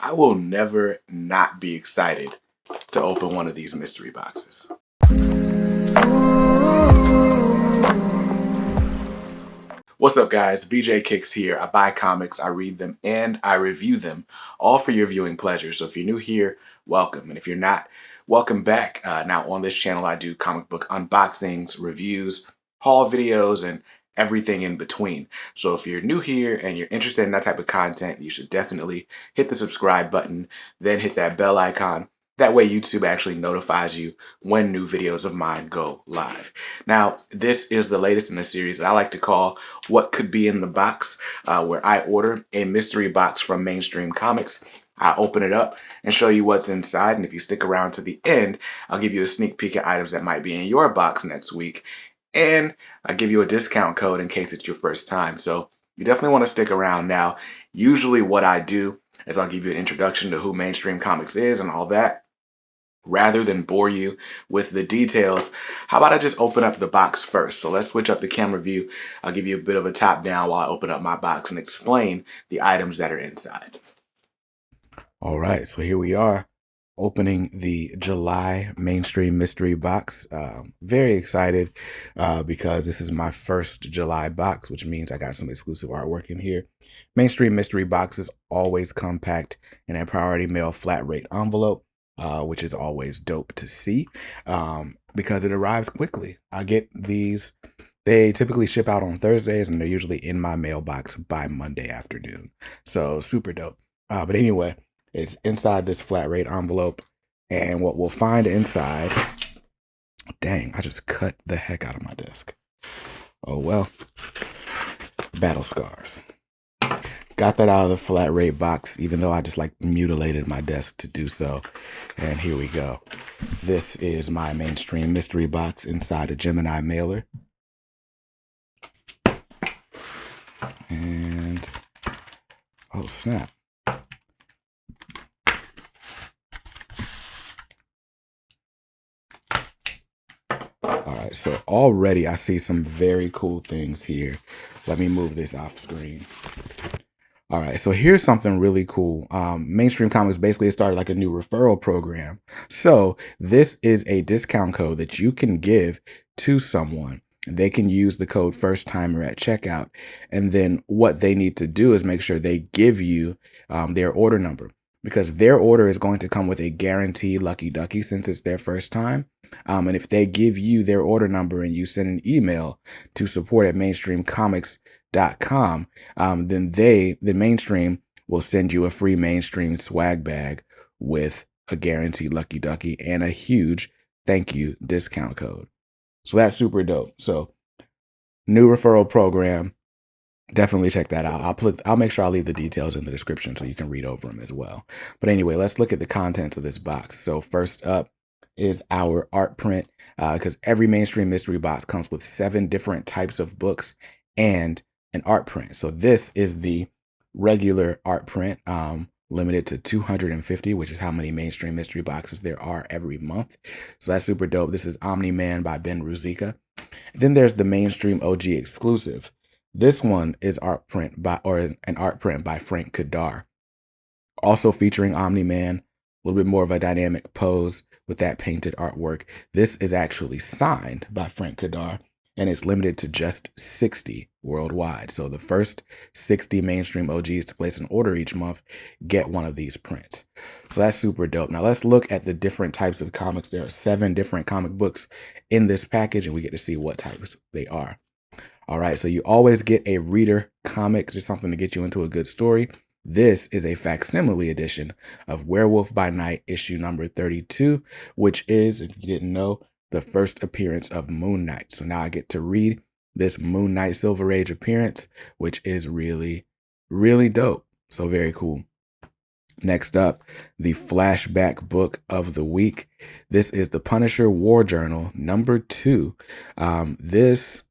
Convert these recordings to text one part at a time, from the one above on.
I will never not be excited to open one of these mystery boxes. What's up, guys? BJ Kicks here. I buy comics, I read them, and I review them, all for your viewing pleasure. So if you're new here, welcome. And if you're not, welcome back. Now on this channel, I do comic book unboxings, reviews, haul videos, and everything in between. So if you're new here and you're interested in that type of content, you should definitely hit the subscribe button, then hit that bell icon. That way YouTube actually notifies you when new videos of mine go live. Now, this is the latest in a series that I like to call What Could Be in the Box, where I order a mystery box from Mainstream Comics. I open it up and show you what's inside, and if you stick around to the end, I'll give you a sneak peek at items that might be in your box next week, and I'll give you a discount code in case it's your first time. So you definitely want to stick around. Now, usually what I do is I'll give you an introduction to who Mainstream Comics is and all that. Rather than bore you with the details, how about I just open up the box first? So let's switch up the camera view. I'll give you a bit of a top down while I open up my box and explain the items that are inside. All right, so here we are opening the July Mainstream Mystery Box. Very excited because this is my first July box, which means I got some exclusive artwork in here. Mainstream Mystery Boxes always come packed in a priority mail flat rate envelope. Which is always dope to see because it arrives quickly. I get these, they typically ship out on Thursdays and they're usually in my mailbox by Monday afternoon. So super dope. But anyway, it's inside this flat rate envelope, and what we'll find inside, dang, I just cut the heck out of my desk. Oh well, battle scars. Got that out of the flat rate box, even though I just like mutilated my desk to do so. And here we go. This is my Mainstream mystery box inside a Gemini mailer. And, oh snap. All right, so already I see some very cool things here. Let me move this off screen. All right, so here's something really cool. Mainstream Comics basically started like a new referral program. So this is a discount code that you can give to someone. They can use the code first timer at checkout. And then what they need to do is make sure they give you their order number, because their order is going to come with a guaranteed lucky ducky since it's their first time. And if they give you their order number and you send an email to support@mainstreamcomics.com, then the Mainstream will send you a free Mainstream swag bag with a guaranteed lucky ducky and a huge thank you discount code. So that's super dope. So new referral program, definitely check that out. I'll make sure I leave the details in the description so you can read over them as well. But anyway, let's look at the contents of this box. So first up is our art print, because every Mainstream mystery box comes with 7 different types of books and an art print. So this is the regular art print, limited to 250, which is how many Mainstream mystery boxes there are every month. So that's super dope. This is Omni-Man by Ben Ruzicka. Then there's the Mainstream OG exclusive. This one is an art print by Frank Kadar, also featuring Omni-Man, a little bit more of a dynamic pose with that painted artwork. This is actually signed by Frank Kadar, and it's limited to just 60 worldwide. So the first 60 Mainstream OGs to place an order each month get one of these prints. So that's super dope. Now let's look at the different types of comics. There are 7 different comic books in this package, and we get to see what types they are. All right, so you always get a reader comic, just something to get you into a good story. This is a facsimile edition of Werewolf by Night issue number 32, which is, if you didn't know, the first appearance of Moon Knight. So now I get to read this Moon Knight Silver Age appearance, which is really, really dope. So very cool. Next up, the flashback book of the week. This is the Punisher War Journal number 2. This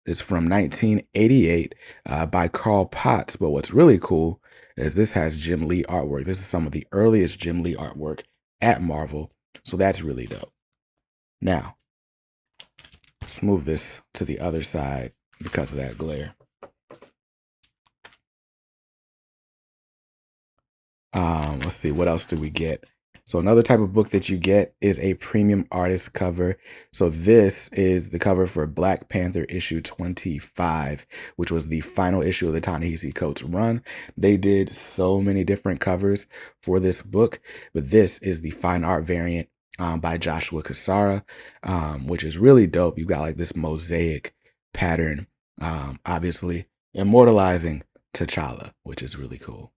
is from 1988 by Carl Potts. But what's really cool is this has Jim Lee artwork. This is some of the earliest Jim Lee artwork at Marvel. So that's really dope. Now, let's move this to the other side because of that glare. Let's see, what else do we get? So another type of book that you get is a premium artist cover. So this is the cover for Black Panther issue 25, which was the final issue of the Ta-Nehisi Coates run. They did so many different covers for this book, but this is the fine art variant by Joshua Cassara, which is really dope. You got like this mosaic pattern, obviously immortalizing T'Challa, which is really cool.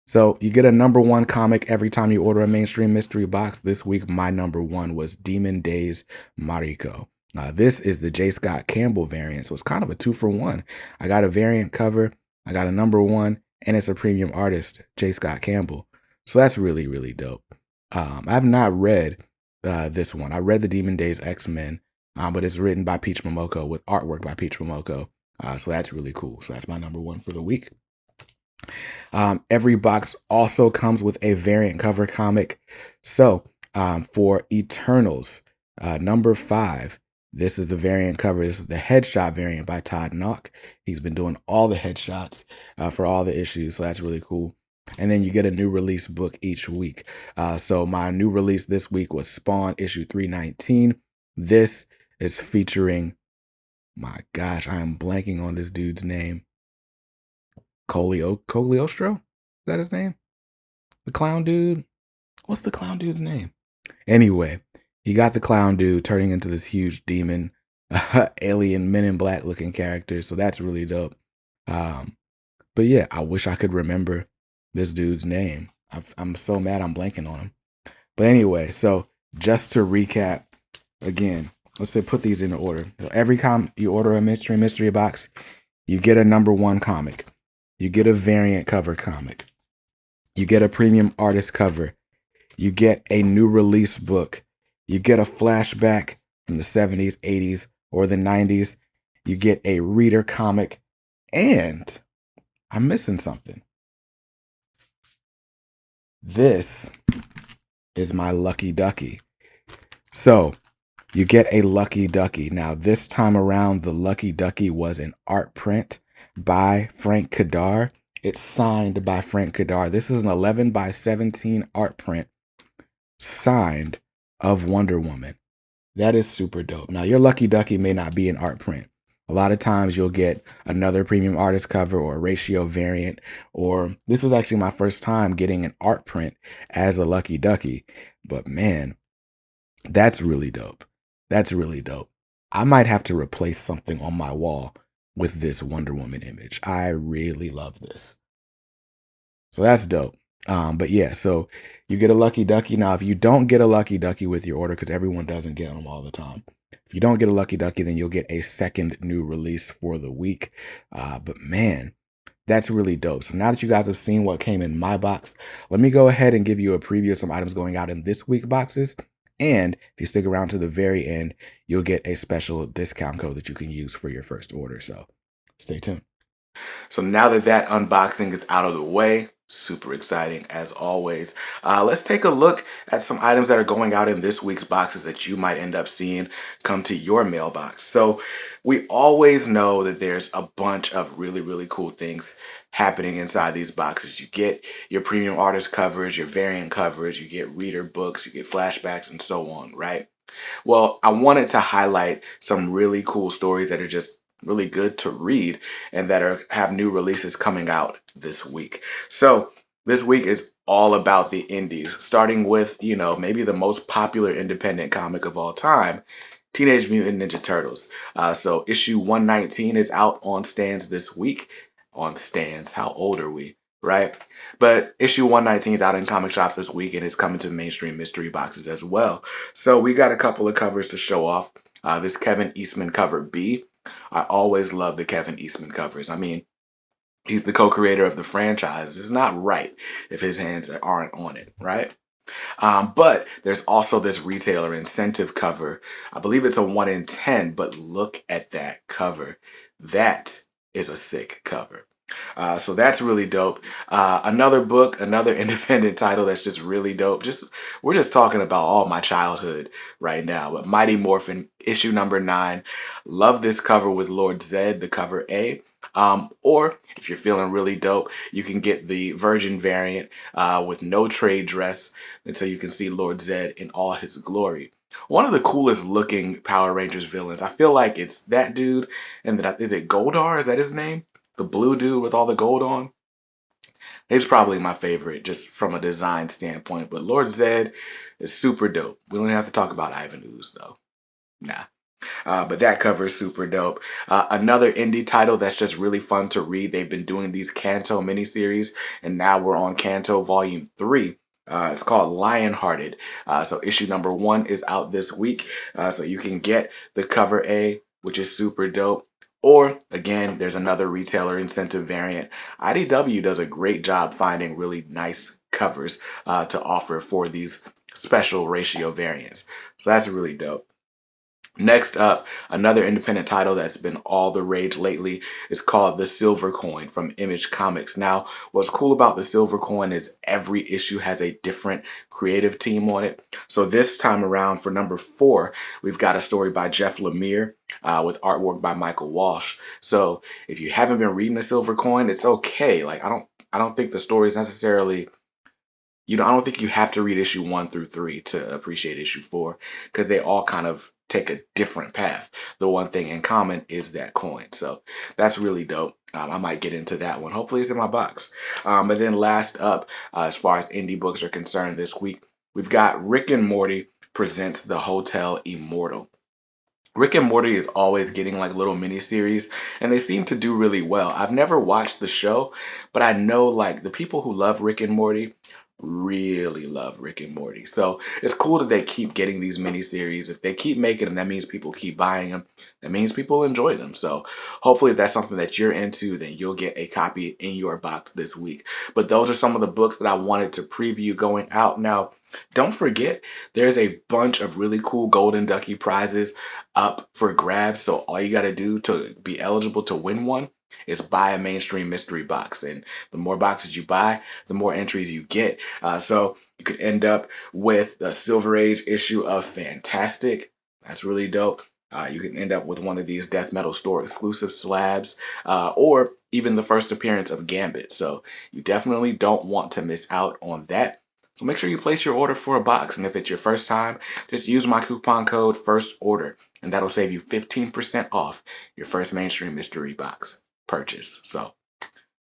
So you get a #1 comic every time you order a mainstream mystery box. This week, my #1 was Demon Days Mariko. This is the J. Scott Campbell variant, so it's kind of a 2-for-1. I got a variant cover, I got a #1, and it's a premium artist, J. Scott Campbell. So that's really, really dope. I have not read this one. I read the Demon Days X-Men, but it's written by Peach Momoko with artwork by Peach Momoko. So that's really cool. So that's my #1 for the week. Every box also comes with a variant cover comic. So for Eternals, #5, this is the variant cover. This is the headshot variant by Todd Nauck. He's been doing all the headshots for all the issues, so that's really cool. And then you get a new release book each week. So my new release this week was Spawn issue 319. This is featuring, my gosh, I am blanking on this dude's name. Cogliostro? Is that his name? The clown dude? What's the clown dude's name? Anyway, you got the clown dude turning into this huge demon, alien Men in Black looking character. So that's really dope. But yeah, I wish I could remember this dude's name. I'm so mad I'm blanking on him. But anyway, so just to recap, again, let's say put these in order. So every time you order a mystery box, you get a #1 comic. You get a variant cover comic. You get a premium artist cover. You get a new release book. You get a flashback from the 70s, 80s, or the 90s. You get a reader comic. And I'm missing something. This is my Lucky Ducky. So you get a Lucky Ducky. Now, this time around, the Lucky Ducky was an art print by Frank Kadar. It's signed by Frank Kadar. This is an 11x17 art print signed of Wonder Woman. That is super dope. Now, your Lucky Ducky may not be an art print. A lot of times you'll get another premium artist cover or a ratio variant, or this was actually my first time getting an art print as a Lucky Ducky. But man, that's really dope. That's really dope. I might have to replace something on my wall with this Wonder Woman image. I really love this. So that's dope. But yeah, so you get a Lucky Ducky. Now, if you don't get a Lucky Ducky with your order, because everyone doesn't get them all the time, if you don't get a Lucky Ducky, then you'll get a second new release for the week. But man, that's really dope. So now that you guys have seen what came in my box, let me go ahead and give you a preview of some items going out in this week's boxes. And if you stick around to the very end, you'll get a special discount code that you can use for your first order. So stay tuned. So now that that unboxing is out of the way, super exciting as always. Let's take a look at some items that are going out in this week's boxes that you might end up seeing come to your mailbox. So we always know that there's a bunch of really, really cool things happening inside these boxes. You get your premium artist coverage, your variant coverage, you get reader books, you get flashbacks, and so on, right? Well, I wanted to highlight some really cool stories that are just really good to read and that have new releases coming out this week. So this week is all about the indies, starting with, maybe the most popular independent comic of all time, Teenage Mutant Ninja Turtles. So issue 119 is out on stands this week. On stands, how old are we, right? But issue 119 is out in comic shops this week and it's coming to mainstream mystery boxes as well. So we got a couple of covers to show off. This Kevin Eastman cover B. I always love the Kevin Eastman covers. I mean, he's the co-creator of the franchise. It's not right if his hands aren't on it, right? But there's also this retailer incentive cover. I believe it's a 1 in 10, but look at that cover. That is a sick cover. So that's really dope. Another book, another independent title that's just really dope. We're just talking about all my childhood right now. But Mighty Morphin, issue number 9. Love this cover with Lord Zed, the cover A. Or if you're feeling really dope, you can get the Virgin variant with no trade dress, and so you can see Lord Zed in all his glory. One of the coolest looking Power Rangers villains. I feel like it's that dude, and that is it Goldar? Is that his name? The blue dude with all the gold on. He's probably my favorite, just from a design standpoint. But Lord Zed is super dope. We don't have to talk about Ivan Ooze though. Nah. But that cover is super dope. Another indie title that's just really fun to read. They've been doing these Kanto miniseries, and now we're on Kanto Volume 3. It's called Lionhearted. So issue number 1 is out this week. So you can get the cover A, which is super dope. Or, again, there's another retailer incentive variant. IDW does a great job finding really nice covers to offer for these special ratio variants. So that's really dope. Next up, another independent title that's been all the rage lately is called The Silver Coin from Image Comics. Now, what's cool about The Silver Coin is every issue has a different creative team on it. So this time around for number 4, we've got a story by Jeff Lemire with artwork by Michael Walsh. So if you haven't been reading The Silver Coin, it's okay. Like I don't think the story is necessarily I don't think you have to read issue 1 through 3 to appreciate issue 4 because they all kind of take a different path. The one thing in common is that coin. So that's really dope. I might get into that one. Hopefully it's in my box. But then last up, as far as indie books are concerned this week, we've got Rick and Morty presents The Hotel Immortal. Rick and Morty is always getting like little mini series, and they seem to do really well. I've never watched the show, but I know like the people who love Rick and Morty really love Rick and Morty. So it's cool that they keep getting these mini series. If they keep making them, that means people keep buying them. That means people enjoy them. So hopefully if that's something that you're into, then you'll get a copy in your box this week. But those are some of the books that I wanted to preview going out. Now, don't forget, there's a bunch of really cool Golden Ducky prizes up for grabs. So all you got to do to be eligible to win one is buy a mainstream mystery box. And the more boxes you buy, the more entries you get. So you could end up with a Silver Age issue of Fantastic. That's really dope. You can end up with one of these Death Metal Store exclusive slabs, or even the first appearance of Gambit. So you definitely don't want to miss out on that. So make sure you place your order for a box. And if it's your first time, just use my coupon code FIRSTORDER, and that'll save you 15% off your first mainstream mystery box purchase. So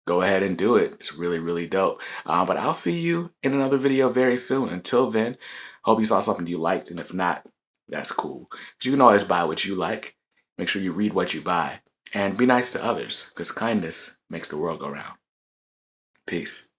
go ahead and do it. It's really, really dope. But I'll see you in another video very soon. Until then, hope you saw something you liked. And if not, that's cool. 'Cause you can always buy what you like. Make sure you read what you buy. And be nice to others, because kindness makes the world go round. Peace.